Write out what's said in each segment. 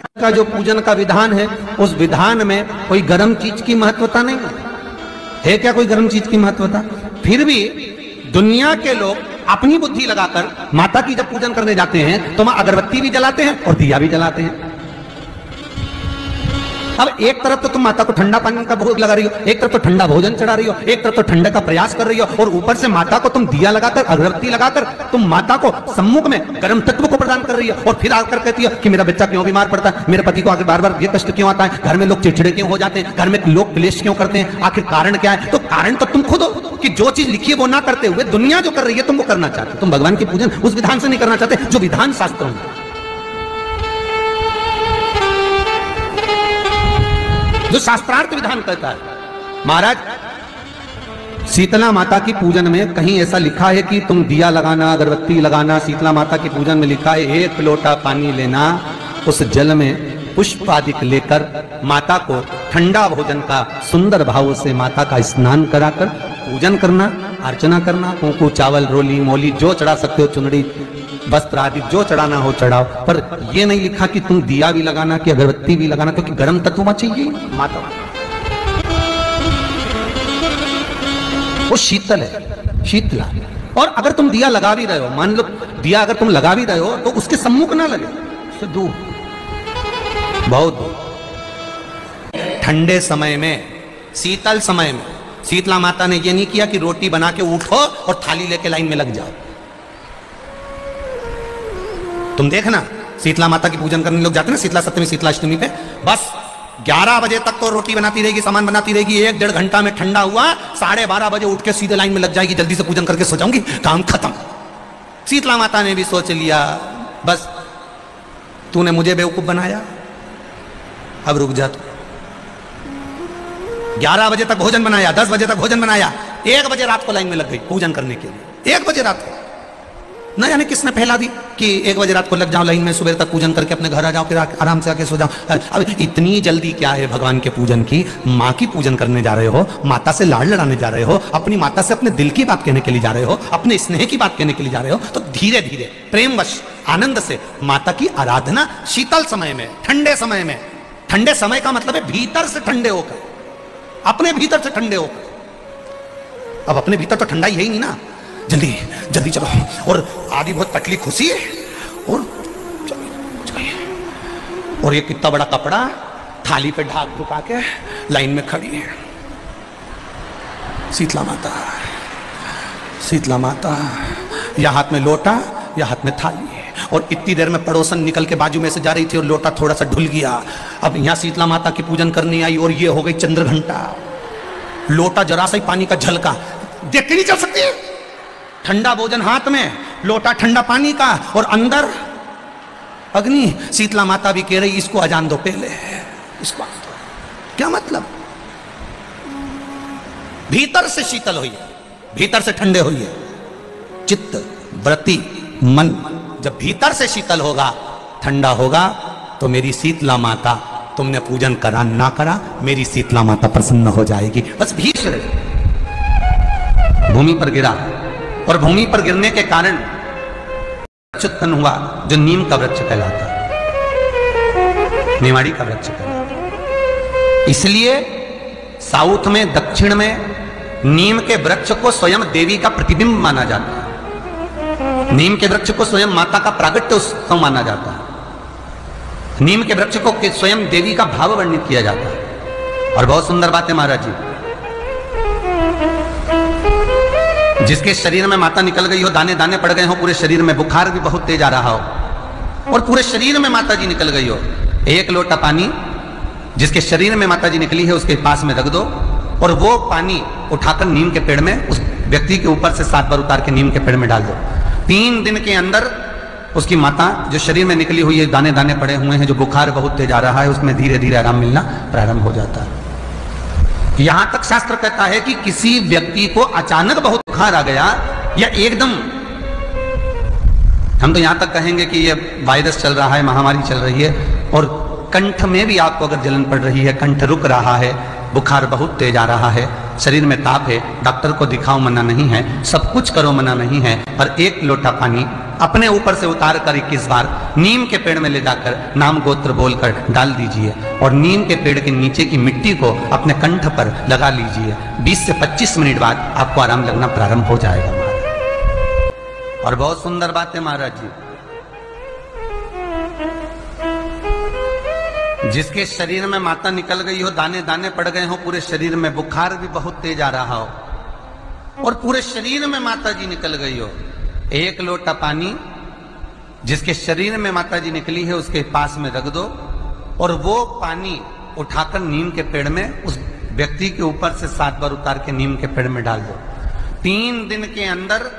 का जो पूजन का विधान है उस विधान में कोई गर्म चीज की महत्वता नहीं है क्या? कोई गर्म चीज की महत्वता? फिर भी दुनिया के लोग अपनी बुद्धि लगाकर माता की जब पूजन करने जाते हैं तो वहां अगरबत्ती भी जलाते हैं और दिया भी जलाते हैं। अब एक तरफ तो तुम माता को ठंडा पानी का भोग लगा रही हो, एक तरफ तो ठंडा भोजन चढ़ा रही हो, एक तरफ तो ठंडे का प्रयास कर रही हो, और ऊपर से माता को तुम दिया लगाकर अगरबत्ती लगाकर तुम माता को सम्मुख में गर्म तत्व को प्रदान कर रही हो, और फिर आकर कहती हो कि मेरा बच्चा क्यों बीमार पड़ता है, मेरे पति को आगे बार बार ये कष्ट क्यों आता है, घर में लोग चिड़चिड़े क्यों हो जाते हैं, घर में लोग क्लेश क्यों करते हैं, आखिर कारण क्या है? तो कारण तो तुम खुद हो कि जो चीज लिखी है वो ना करते हुए दुनिया जो कर रही है तुम वो करना चाहते हो। तुम भगवान की पूजन उस विधान से नहीं करना चाहते जो विधान शास्त्रों में, जो शास्त्रार्थ विधान कहता है। महाराज, शीतला माता की पूजन में कहीं ऐसा लिखा है कि तुम दिया लगाना, अगरबत्ती लगाना? शीतला माता की पूजन में लिखा है 1 लोटा पानी लेना, उस जल में पुष्प आदि लेकर माता को ठंडा भोजन का सुंदर भाव से माता का स्नान कराकर पूजन करना, अर्चना करना, कुंकू चावल रोली मोली जो चढ़ा सकते हो, चुनरी वस्त्र आदि जो चढ़ाना हो चढ़ाओ, पर यह नहीं लिखा कि तुम दिया भी लगाना कि अगरबत्ती भी लगाना, क्योंकि गर्म तत्व चाहिए माता। वो शीतल है, शीतला। और अगर तुम दिया लगा भी रहे हो, मान लो दिया अगर तुम लगा भी रहे हो तो उसके सम्मुख ना लगे, उससे दूर, बहुत दूर। ठंडे समय में, शीतल समय में शीतला माता ने यह नहीं किया कि रोटी बना के उठो और थाली लेके लाइन में लग जाओ। तुम देखना, शीतला माता की पूजन करने लोग जाते हैं ना शीतला सप्तमी, शीतला अष्टमी पे, बस 11 बजे तक तो रोटी बनाती रहेगी, सामान बनाती रहेगी, 1-1.5 घंटा में ठंडा हुआ, 12:30 बजे उठ के सीधे लाइन में लग जाएगी, जल्दी से पूजन करके सो जाऊंगी, काम खत्म। शीतला माता ने भी सोच लिया, बस तूने मुझे बेवकूफ बनाया, अब रुक जा। 11 बजे तक भोजन बनाया, 10 बजे तक भोजन बनाया, 1 बजे रात को लाइन में लग गई पूजन करने के लिए। 1 बजे रात को न जाने किसने फैला दी कि 1 बजे रात को लग जाओ लाइन में, सुबह तक पूजन करके अपने घर आ जाओ, फिर आराम से आके सो जाओ। अब इतनी जल्दी क्या है भगवान के पूजन की? माँ की पूजन करने जा रहे हो, माता से लाड़ लड़ाने जा रहे हो, अपनी माता से अपने दिल की बात कहने के लिए जा रहे हो, अपने स्नेह की बात कहने के लिए जा रहे हो, तो धीरे धीरे प्रेमवश आनंद से माता की आराधना शीतल समय में, ठंडे समय में। ठंडे समय का मतलब है भीतर से ठंडे होकर, अपने भीतर से ठंडे होकर। अब अपने भीतर तो ठंडा ही है ही नहीं ना, जल्दी जल्दी चलो, और आदि बहुत पतली खुशी है, और और ये कितना बड़ा कपड़ा थाली पे ढाक ढुका के लाइन में खड़ी है। शीतला माता, शीतला माता, या हाथ में लोटा या हाथ में थाली है, और इतनी देर में पड़ोसन निकल के बाजू में से जा रही थी और लोटा थोड़ा सा ढुल गया। अब यहां शीतला माता की पूजन करनी आई और ये हो गई चंद्र घंटा, लोटा जरा सा ही पानी का झलका, देख के नहीं चल सकती। ठंडा भोजन हाथ में, लोटा ठंडा पानी का, और अंदर अग्नि। शीतला माता भी कह रही इसको अजान दो पहले, इसको क्या मतलब? भीतर से शीतल हुई है, भीतर से ठंडे हुई है चित्त, वृत्ति, मन। जब भीतर से शीतल होगा, ठंडा होगा, तो मेरी शीतला माता, तुमने पूजन करा ना करा, मेरी शीतला माता प्रसन्न हो जाएगी। बस भीतर भूमि पर गिरा, और भूमि पर गिरने के कारण वृक्ष उत्पन्न हुआ जो नीम का वृक्ष कहलाता है, निमाड़ी का वृक्ष कहलाता। इसलिए साउथ में, दक्षिण में नीम के वृक्ष को स्वयं देवी का प्रतिबिंब माना जाता है। नीम के वृक्ष को स्वयं माता का प्रागट्य उत्सव माना जाता है। नीम के वृक्ष को स्वयं देवी का भाव वर्णित किया जाता है। और बहुत सुंदर बात है महाराज जी, जिसके शरीर में माता निकल गई हो, दाने दाने पड़ गए हो पूरे शरीर में, बुखार भी बहुत तेज आ रहा हो और पूरे शरीर में माता जी निकल गई हो, 1 लोटा पानी जिसके शरीर में माता जी निकली है उसके पास में रख दो, और वो पानी उठाकर नीम के पेड़ में उस व्यक्ति के ऊपर से 7 बार उतार के नीम के पेड़ में डाल दो। 3 दिन के अंदर उसकी माता जो शरीर में निकली हुई है, दाने दाने पड़े हुए हैं, जो बुखार बहुत तेज आ रहा है, उसमें धीरे धीरे आराम मिलना प्रारंभ हो जाता है। यहां तक शास्त्र कहता है कि किसी व्यक्ति को अचानक बहुत बुखार आ गया, या एकदम, हम तो यहां तक कहेंगे कि ये वायरस चल रहा है, महामारी चल रही है, और कंठ में भी आपको अगर जलन पड़ रही है, कंठ रुक रहा है, बुखार बहुत तेज आ रहा है, शरीर में ताप है, डॉक्टर को दिखाओ मना नहीं है, सब कुछ करो मना नहीं है, पर एक लोटा पानी अपने ऊपर से उतार कर 21 बार नीम के पेड़ में ले जाकर नाम गोत्र बोलकर डाल दीजिए और नीम के पेड़ के नीचे की मिट्टी को अपने कंठ पर लगा लीजिए। 20 से 25 मिनट बाद आपको आराम लगना प्रारंभ हो जाएगा महाराज। और बहुत सुंदर बात है महाराज जी, जिसके शरीर में माता निकल गई हो, दाने दाने पड़ गए हो, पूरे शरीर में बुखार भी बहुत तेज आ रहा हो और पूरे शरीर में माता जी निकल गई हो, एक लोटा पानी जिसके शरीर में माता जी निकली है उसके पास में रख दो और वो पानी उठाकर नीम के पेड़ में उस व्यक्ति के ऊपर से 7 बार उतार के नीम के पेड़ में डाल दो। 3 दिन के अंदर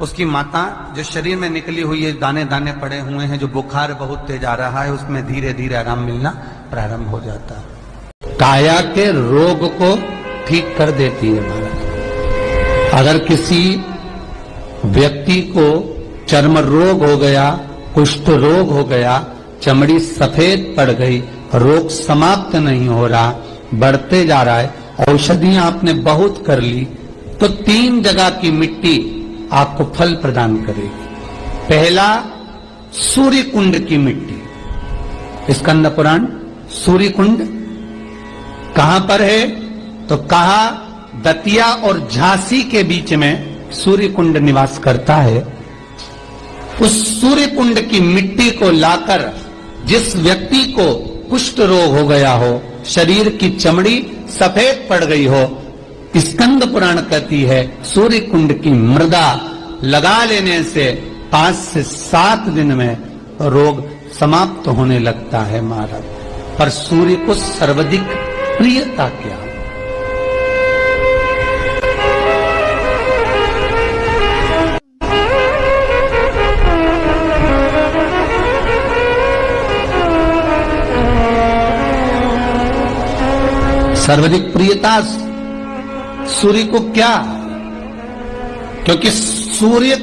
उसकी माता जो शरीर में निकली हुई है, दाने दाने पड़े हुए हैं, जो बुखार बहुत तेज आ रहा है, उसमें धीरे धीरे आराम मिलना प्रारंभ हो जाता है। काया के रोग को ठीक कर देती है महाराज। अगर किसी व्यक्ति को चर्म रोग हो गया, कुष्ठ रोग हो गया, चमड़ी सफेद पड़ गई, रोग समाप्त नहीं हो रहा, बढ़ते जा रहा है, औषधियां आपने बहुत कर ली, तो 3 जगह की मिट्टी आपको फल प्रदान करेगी। पहला, सूर्य कुंड की मिट्टी। स्कंद पुराण सूर्य कुंड कहां पर है? तो कहा दतिया और झांसी के बीच में सूर्य कुंड निवास करता है। उस सूर्य कुंड की मिट्टी को लाकर जिस व्यक्ति को कुष्ठ रोग हो गया हो, शरीर की चमड़ी सफेद पड़ गई हो, स्कंद पुराण कहती है सूर्य कुंड की मृदा लगा लेने से 5 से 7 दिन में रोग समाप्त होने लगता है महाराज। पर सूर्य को सर्वाधिक प्रियता क्या? सर्वाधिक प्रियता सूर्य को क्या? क्योंकि सूर्य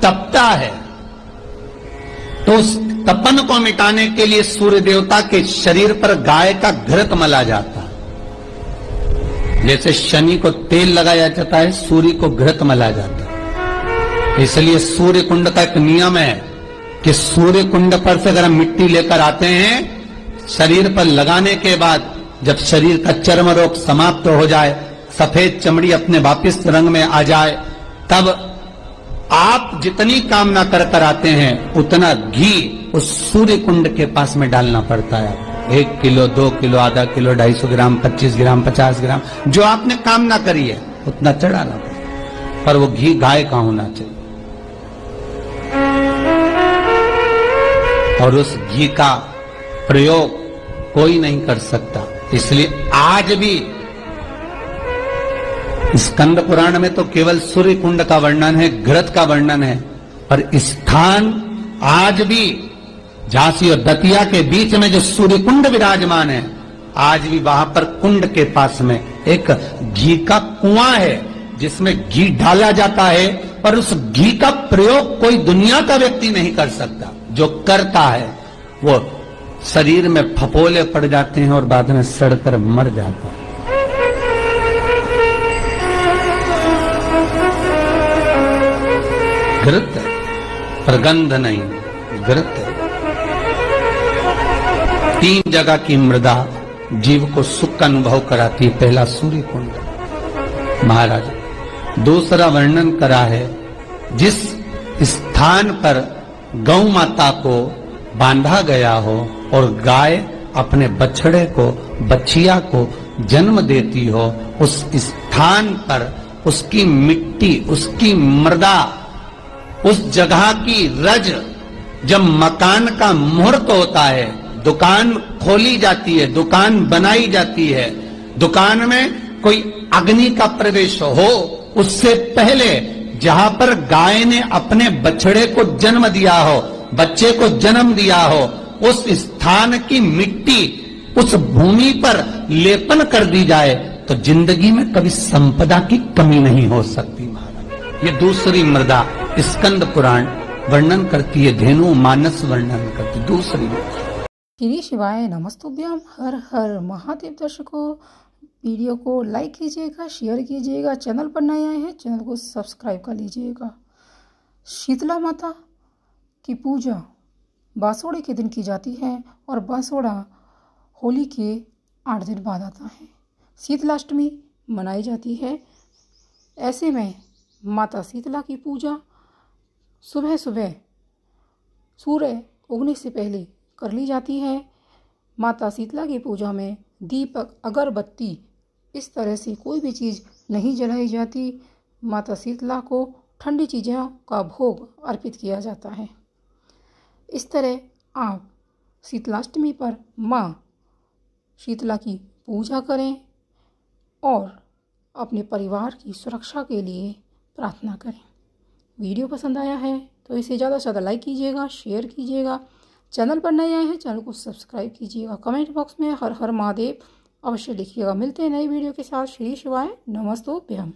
तपता है, तो उस तपन को मिटाने के लिए सूर्य देवता के शरीर पर गाय का घृत मला जाता है। जैसे शनि को तेल लगाया जाता है, सूर्य को घृत मला जाता है। इसलिए सूर्य कुंड का एक नियम है कि सूर्य कुंड पर से अगर हम मिट्टी लेकर आते हैं, शरीर पर लगाने के बाद जब शरीर का चर्म रोग समाप्त हो जाए, सफेद चमड़ी अपने वापिस रंग में आ जाए, तब आप जितनी कामना कर कर आते हैं उतना घी उस सूर्य कुंड के पास में डालना पड़ता है। 1 किलो, 2 किलो, आधा किलो, 250 ग्राम, 25 ग्राम, 50 ग्राम, जो आपने कामना करी है उतना चढ़ाना पड़ता। पर वो घी गाय का होना चाहिए और उस घी का प्रयोग कोई नहीं कर सकता। इसलिए आज भी स्कंद पुराण में तो केवल सूर्य कुंड का वर्णन है, घृत का वर्णन है, पर स्थान आज भी झांसी और दतिया के बीच में जो सूर्य कुंड विराजमान है, आज भी वहां पर कुंड के पास में एक घी का कुआं है जिसमें घी डाला जाता है, पर उस घी का प्रयोग कोई दुनिया का व्यक्ति नहीं कर सकता। जो करता है वो शरीर में फपोले पड़ जाते हैं और बाद में सड़कर मर जाता है। घृत प्रगंध नहीं, घृत 3 जगह की मृदा जीव को सुख का अनुभव कराती है। पहला सूर्य कुंड महाराज। दूसरा वर्णन करा है जिस स्थान पर गौ माता को बांधा गया हो और गाय अपने बछड़े को, बछिया को जन्म देती हो, उस स्थान पर उसकी मिट्टी, उसकी मृदा, उस जगह की रज, जब मकान का मुहूर्त होता है, दुकान खोली जाती है, दुकान बनाई जाती है, दुकान में कोई अग्नि का प्रवेश हो, उससे पहले जहां पर गाय ने अपने बछड़े को जन्म दिया हो, बच्चे को जन्म दिया हो, उस स्थान की मिट्टी उस भूमि पर लेपन कर दी जाए तो जिंदगी में कभी संपदा की कमी नहीं हो सकती महाराज। ये दूसरी मृदा स्कंद पुराण वर्णन करती है, धेनु मानस वर्णन करती दूसरी। श्री शिवाय नमस्तुभ्यम। हर हर महादेव। दर्शकों, वीडियो को लाइक कीजिएगा, शेयर कीजिएगा। चैनल पर नए आए हैं चैनल को सब्सक्राइब कर लीजिएगा। शीतला माता की पूजा बासोड़े के दिन की जाती है और बासोड़ा होली के 8 दिन बाद आता है। शीतलाष्टमी मनाई जाती है। ऐसे में माता शीतला की पूजा सुबह सुबह सूर्य उगने से पहले कर ली जाती है। माता शीतला की पूजा में दीपक, अगरबत्ती इस तरह से कोई भी चीज़ नहीं जलाई जाती। माता शीतला को ठंडी चीज़ों का भोग अर्पित किया जाता है। इस तरह आप शीतलाष्टमी पर माँ शीतला की पूजा करें और अपने परिवार की सुरक्षा के लिए प्रार्थना करें। वीडियो पसंद आया है तो इसे ज़्यादा से ज़्यादा लाइक कीजिएगा, शेयर कीजिएगा। चैनल पर नए आए हैं चैनल को सब्सक्राइब कीजिएगा। कमेंट बॉक्स में हर हर महादेव अवश्य लिखिएगा। मिलते हैं नई वीडियो के साथ। श्री शिवाय नमस्तोभ्यम।